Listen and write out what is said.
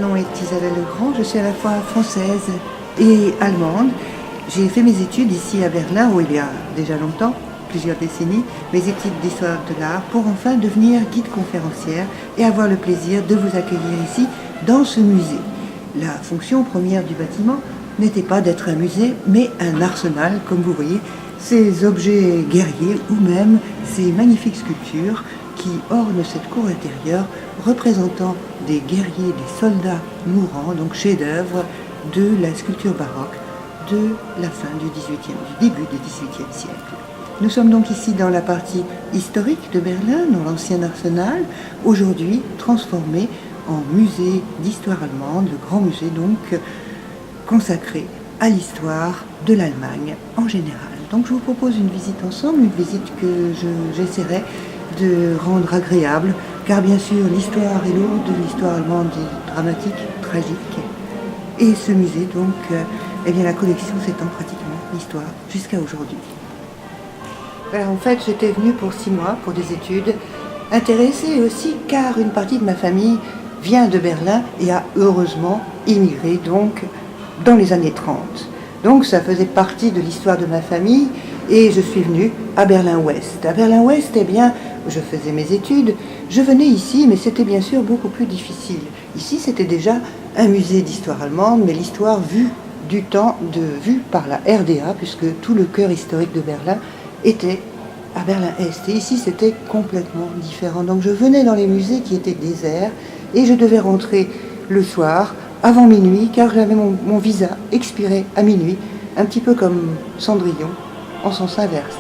nom est Isabelle Legrand, je suis à la fois française et allemande. J'ai fait mes études ici à Berlin, où il y a déjà longtemps, plusieurs décennies, mes études d'histoire de l'art, pour enfin devenir guide conférencière et avoir le plaisir de vous accueillir ici, dans ce musée. La fonction première du bâtiment n'était pas d'être un musée, mais un arsenal, comme vous voyez, ces objets guerriers ou même ces magnifiques sculptures qui ornent cette cour intérieure représentant des guerriers, des soldats mourants, donc chef-d'œuvre de la sculpture baroque de la fin du début du XVIIIe siècle. Nous sommes donc ici dans la partie historique de Berlin, dans l'ancien arsenal, aujourd'hui transformé en musée d'histoire allemande, le grand musée donc consacré à l'histoire de l'Allemagne en général. Donc je vous propose une visite ensemble, une visite que j'essaierai de rendre agréable, car bien sûr l'histoire est lourde, l'histoire allemande est dramatique, tragique. Et ce musée donc, eh bien la collection s'étend pratiquement l'histoire jusqu'à aujourd'hui. Alors, en fait, j'étais venue pour 6 mois pour des études, intéressée aussi car une partie de ma famille vient de Berlin et a heureusement immigré donc dans les années 30. Donc ça faisait partie de l'histoire de ma famille et je suis venue à Berlin-Ouest. À Berlin-Ouest, eh bien, je faisais mes études, je venais ici, mais c'était bien sûr beaucoup plus difficile. Ici, c'était déjà un musée d'histoire allemande, mais l'histoire vue vue par la RDA, puisque tout le cœur historique de Berlin était à Berlin-Est. Et ici, c'était complètement différent. Donc je venais dans les musées qui étaient déserts et je devais rentrer le soir, avant minuit, car j'avais mon visa expiré à minuit, un petit peu comme Cendrillon, en sens inverse.